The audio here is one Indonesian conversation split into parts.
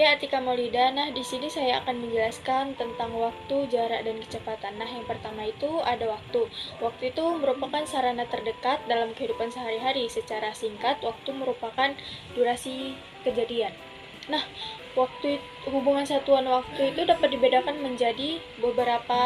Saya Atika Maulida. Nah, di sini saya akan menjelaskan tentang waktu, jarak, dan kecepatan. Nah, yang pertama itu ada waktu. Waktu itu merupakan sarana terdekat dalam kehidupan sehari-hari. Secara singkat, waktu merupakan durasi kejadian. Nah, hubungan satuan waktu itu dapat dibedakan menjadi beberapa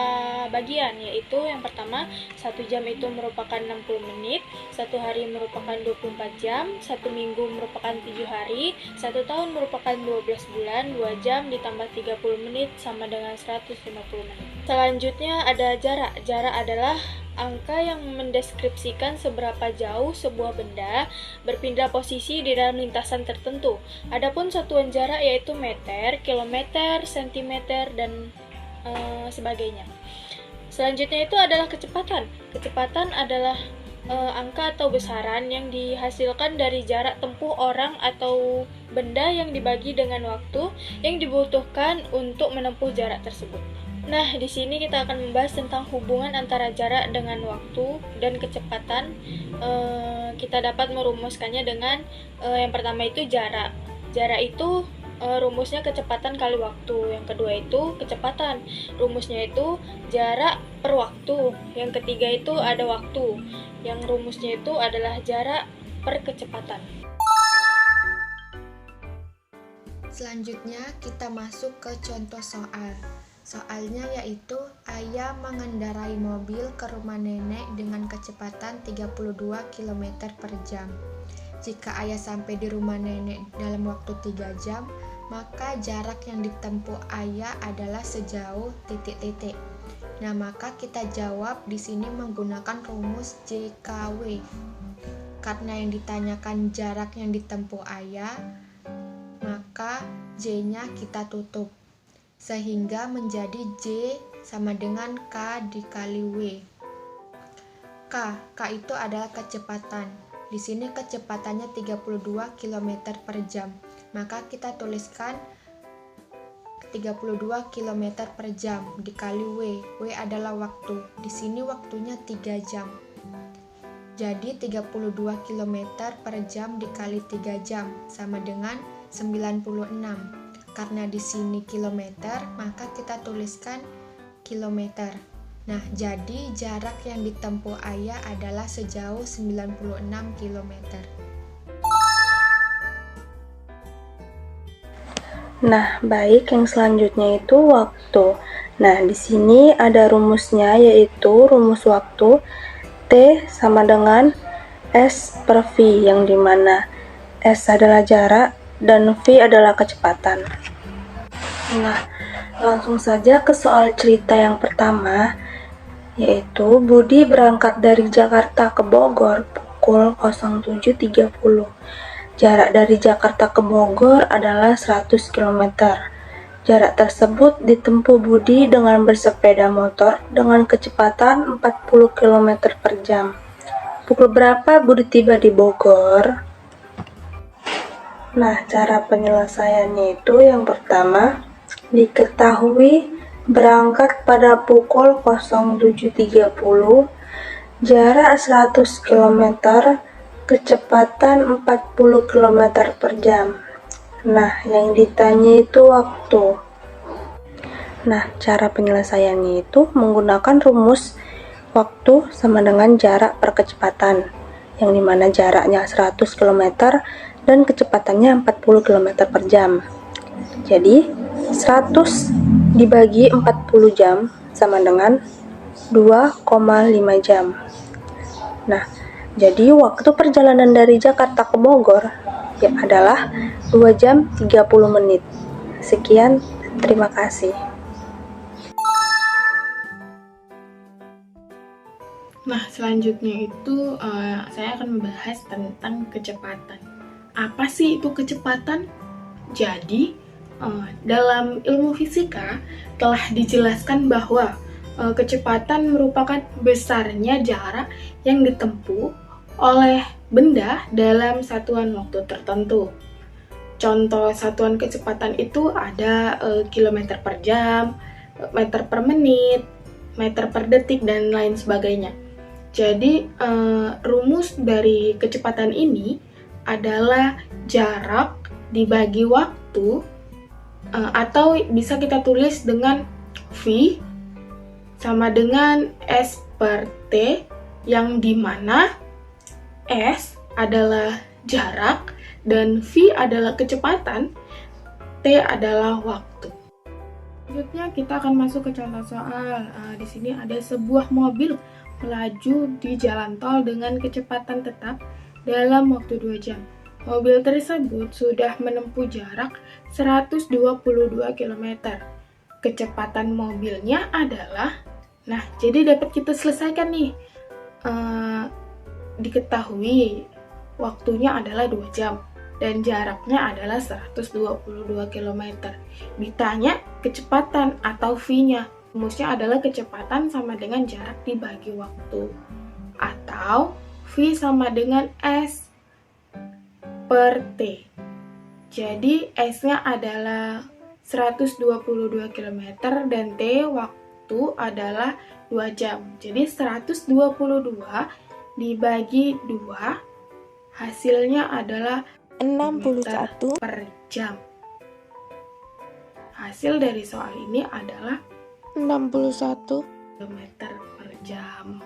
bagian, yaitu yang pertama, 1 jam itu merupakan 60 menit, 1 hari merupakan 24 jam, 1 minggu merupakan 7 hari, 1 tahun merupakan 12 bulan, 2 jam ditambah 30 menit sama dengan 150 menit. Selanjutnya ada jarak. Jarak adalah angka yang mendeskripsikan seberapa jauh sebuah benda berpindah posisi di dalam lintasan tertentu. Adapun satuan jarak yaitu meter, kilometer, sentimeter, dan sebagainya. Selanjutnya itu adalah kecepatan. Kecepatan adalah angka atau besaran yang dihasilkan dari jarak tempuh orang atau benda yang dibagi dengan waktu yang dibutuhkan untuk menempuh jarak tersebut. Nah, di sini kita akan membahas tentang hubungan antara jarak dengan waktu dan kecepatan. Kita dapat merumuskannya dengan yang pertama itu jarak. Jarak itu rumusnya kecepatan kali waktu. Yang kedua itu kecepatan. Rumusnya itu jarak per waktu. Yang ketiga itu ada waktu. Yang rumusnya itu adalah jarak per kecepatan. Selanjutnya kita masuk ke contoh soal. Soalnya yaitu ayah mengendarai mobil ke rumah nenek dengan kecepatan 32 km per jam. Jika ayah sampai di rumah nenek dalam waktu 3 jam, maka jarak yang ditempuh ayah adalah sejauh titik-titik. Nah, maka kita jawab di sini menggunakan rumus JKW. Karena yang ditanyakan jarak yang ditempuh ayah, maka J-nya kita tutup. Sehingga menjadi J sama dengan K dikali W. K itu adalah kecepatan. Di sini kecepatannya 32 km per jam. Maka kita tuliskan 32 km per jam dikali W. W adalah waktu. Di sini waktunya 3 jam. Jadi 32 km per jam dikali 3 jam sama dengan 96. Karena di sini kilometer, maka kita tuliskan kilometer. Nah, jadi jarak yang ditempuh ayah adalah sejauh 96 km. Nah, baik, yang selanjutnya itu waktu. Nah, di sini ada rumusnya, yaitu rumus waktu T sama dengan S per V, yang dimana S adalah jarak dan V adalah kecepatan. Nah, langsung saja ke soal cerita yang pertama, yaitu Budi berangkat dari Jakarta ke Bogor pukul 07.30. Jarak dari Jakarta ke Bogor adalah 100 km. Jarak tersebut ditempuh Budi dengan bersepeda motor dengan kecepatan 40 km per jam. Pukul berapa Budi tiba di Bogor? Nah, cara penyelesaiannya itu yang pertama, diketahui berangkat pada pukul 07.30, jarak 100 km, kecepatan 40 km per jam. Nah, yang ditanya itu waktu. Nah, cara penyelesaiannya itu menggunakan rumus waktu sama dengan jarak per kecepatan, yang dimana jaraknya 100 km dan kecepatannya 40 km per jam. Jadi 100 dibagi 40 jam sama dengan 2,5 jam. Nah, jadi waktu perjalanan dari Jakarta ke Bogor adalah 2 jam 30 menit. Sekian, terima kasih. Nah, selanjutnya itu saya akan membahas tentang kecepatan. Apa sih itu kecepatan? Jadi, dalam ilmu fisika telah dijelaskan bahwa kecepatan merupakan besarnya jarak yang ditempuh oleh benda dalam satuan waktu tertentu. Contoh satuan kecepatan itu ada kilometer per jam, meter per menit, meter per detik, dan lain sebagainya. Jadi, rumus dari kecepatan ini adalah jarak dibagi waktu atau bisa kita tulis dengan V sama dengan S per T, yang dimana S adalah jarak dan V adalah kecepatan, T adalah waktu. Selanjutnya kita akan masuk ke contoh soal. Di sini ada sebuah mobil melaju di jalan tol dengan kecepatan tetap dalam waktu 2 jam. Mobil tersebut sudah menempuh jarak 122 km. Kecepatan mobilnya adalah, nah jadi dapat kita selesaikan nih. Diketahui waktunya adalah 2 jam dan jaraknya adalah 122 km. Ditanya kecepatan atau V-nya. Rumusnya adalah kecepatan sama dengan jarak dibagi waktu. Atau V sama dengan S per T. Jadi S-nya adalah 122 km dan T waktu adalah 2 jam. Jadi 122 dibagi 2, hasilnya adalah 61 per jam. Hasil dari soal ini adalah 61 km per jam.